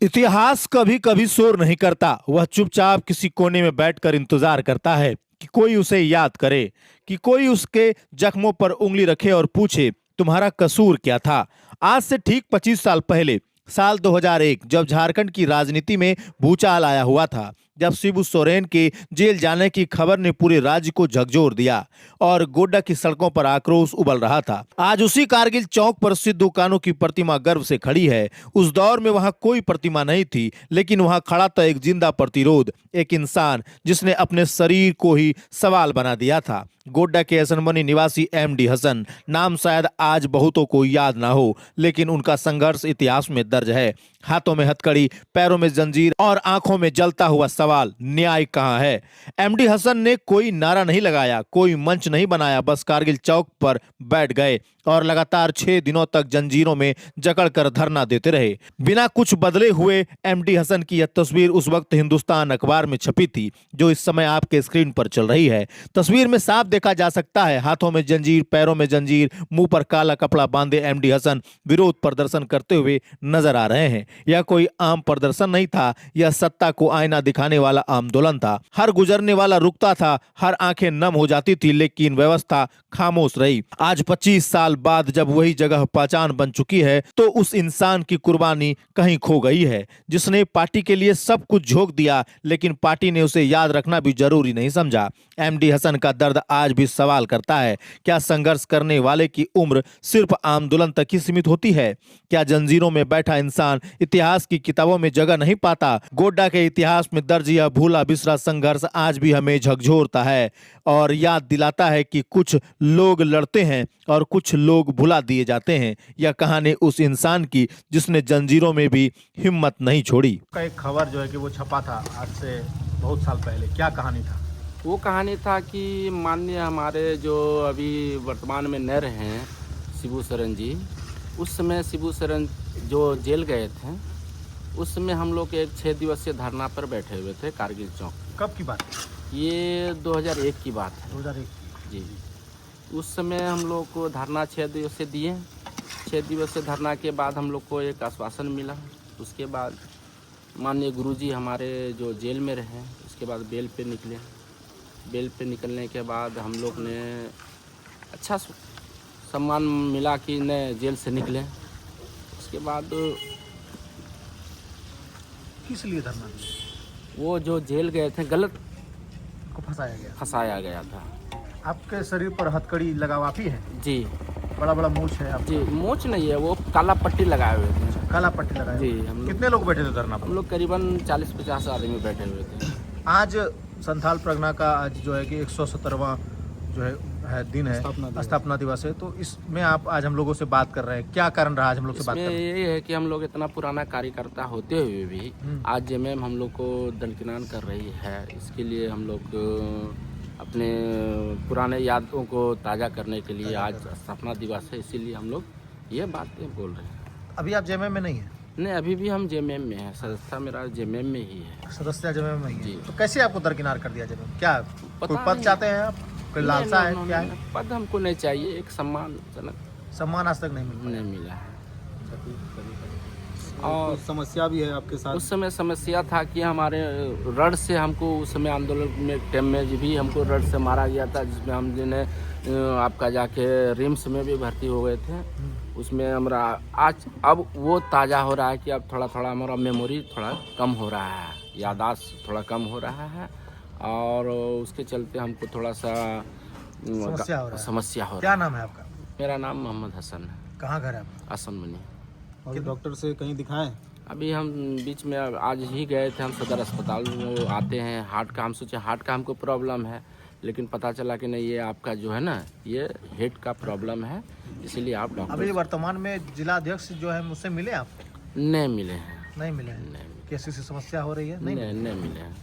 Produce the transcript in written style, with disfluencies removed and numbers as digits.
इतिहास कभी कभी शोर नहीं करता। वह चुपचाप किसी कोने में बैठकर इंतजार करता है कि कोई उसे याद करे, कि कोई उसके जख्मों पर उंगली रखे और पूछे, तुम्हारा कसूर क्या था। आज से ठीक 25 साल पहले, साल 2001, जब झारखंड की राजनीति में भूचाल आया हुआ था, जब शिबू सोरेन के जेल जाने की खबर ने पूरे राज्य को झकझोर दिया और गोड्डा की सड़कों पर आक्रोश उबल रहा था। आज उसी कारगिल चौक पर सिद्धू कान्हू की प्रतिमा गर्व से खड़ी है। उस दौर में वहां कोई प्रतिमा नहीं थी, लेकिन वहां खड़ा था एक जिंदा प्रतिरोध, एक इंसान जिसने अपने शरीर को ही सवाल बना दिया था। गोड्डा के हसनबनी निवासी एमडी हसन नाम शायद आज बहुतों को याद ना हो, लेकिन उनका संघर्ष इतिहास में दर्ज है। हाथों में हथकड़ी, पैरों में जंजीर और आंखों में जलता हुआ सवाल, न्याय कहाँ है। एमडी हसन ने कोई नारा नहीं लगाया, कोई मंच नहीं बनाया, बस कारगिल चौक पर बैठ गए और लगातार 6 दिनों तक जंजीरों में जकड़कर धरना देते रहे। बिना कुछ बदले हुए एमडी हसन की यह तस्वीर उस वक्त हिंदुस्तान अखबार में छपी थी, जो इस समय आपके स्क्रीन पर चल रही है। तस्वीर में साफ देखा जा सकता है, हाथों में जंजीर, पैरों में जंजीर, मुंह पर काला कपड़ा बांधे एमडी हसन विरोध प्रदर्शन करते हुए नजर आ रहे हैं। यह कोई आम प्रदर्शन नहीं था, यह सत्ता को आईना दिखाने वाला आंदोलन था। हर गुजरने वाला रुकता था, हर आंखें नम हो जाती थी, लेकिन व्यवस्था खामोश रही। आज 25 साल बाद जब वही जगह पहचान बन चुकी है, तो उस इंसान की कुर्बानी कहीं खो गई है, जिसने पार्टी के लिए सब कुछ झोंक दिया, लेकिन पार्टी ने उसे याद रखना भी जरूरी नहीं समझा। एमडी हसन का दर्द आज भी सवाल करता है, क्या संघर्ष करने वाले की उम्र सिर्फ आंदोलन तक ही सीमित होती है? क्या जंजीरों में बैठा इंसान इतिहास की किताबों में जगह नहीं पाता? गोड्डा के इतिहास में दर्ज यह भूला बिसरा संघर्ष आज भी हमें झकझोरता है और याद दिलाता है कि कुछ लोग लड़ते हैं और कुछ लोग भुला दिए जाते हैं। यह कहानी उस इंसान की जिसने जंजीरों में भी हिम्मत नहीं छोड़ी। का एक खबर जो है कि वो छपा था आज से बहुत साल पहले, क्या कहानी था? वो कहानी था कि माननीय हमारे जो अभी वर्तमान में नए हैं शिबू सोरेन जी, उस समय शिबू सोरेन जो जेल गए थे, उस समय हम लोग एक 6 दिवसीय धरना पर बैठे हुए थे कारगिल चौक। कब की बात है? ये 2001 की बात है 2001 जी। उस समय हम लोग को धरना 6 दिवसीय दिए। 6 दिवसीय धरना के बाद हम लोग को एक आश्वासन मिला। उसके बाद माननीय गुरुजी हमारे जो जेल में रहे, उसके बाद बेल पे निकले। बेल पे निकलने के बाद हम लोग ने अच्छा सम्मान मिला कि न जेल से निकले। उसके बाद किस लिए धरना दिया? वो जो जेल गए थे गलत को फंसाया गया था। आपके शरीर पर हथकड़ी लगा हुआ भी है? जी। बड़ा बड़ा मूछ है आपका? जी, मूछ नहीं है, वो काला पट्टी लगाए हुए थे। काला पट्टी लगाए जी। कितने लोग बैठे थे धरना पर? हम लोग करीबन 40-50 आदमी बैठे हुए थे। आज संथाल परगना का आज जो है कि 170वां जो है दिन है, स्थापना दिवस है, तो इसमें आप आज हम लोगों से बात कर रहे हैं, क्या कारण रहा आज हम लोग से बात कर रहे हैं? ये है कि हम लोग इतना पुराना कार्यकर्ता होते हुए भी आज जेएमएम हम लोग को दंडकिनान कर रही है। इसके लिए हम लोग अपने पुराने यादों को ताज़ा करने के लिए आज स्थापना दिवस है, इसीलिए हम लोग ये बातें बोल रहे हैं। अभी आप जेएमएम में नहीं है? नहीं, अभी भी हम जेएमएम में हैं। सदस्यता मेरा जेएमएम में ही है। सदस्य जेएमएम में ही जी। है, तो कैसे आपको दरकिनार कर दिया जेएमएम? क्या कोई पद नहीं। चाहते हैं आप? कोई लालसा है? क्या है? पद हमको नहीं चाहिए, एक सम्मानजनक सम्मान आज तक नहीं मिला? नहीं मिला है। और समस्या भी है आपके साथ? उस समय समस्या था कि हमारे रड से हमको उस समय आंदोलन में टाइम में भी हमको रड से मारा गया था, जिसमें हम जिन्हें आपका जाके रिम्स में भी भर्ती हो गए थे। उसमें हमारा आज अब वो ताज़ा हो रहा है कि अब थोड़ा थोड़ा हमारा मेमोरी थोड़ा कम हो रहा है, याददाश्त थोड़ा कम हो रहा है, और उसके चलते हमको थोड़ा सा समस्या हो रहा है। क्या नाम है आपका? मेरा नाम मोहम्मद हसन है। कहाँ घर है आपका? हसनबनी। और डॉक्टर से कहीं दिखाएं? अभी हम बीच में आज ही गए थे हम सदर अस्पताल में। वो आते हैं हार्ट का, हम सोचे हार्ट का हमको प्रॉब्लम है, लेकिन पता चला कि नहीं, ये आपका जो है ना, ये हेड का प्रॉब्लम है, इसीलिए आप डॉक्टर। अभी वर्तमान में जिला अध्यक्ष जो है मुझसे मिले आप? नहीं मिले हैं। नहीं मिले हैं? कैसी सी समस्या हो रही है? नहीं मिले हैं।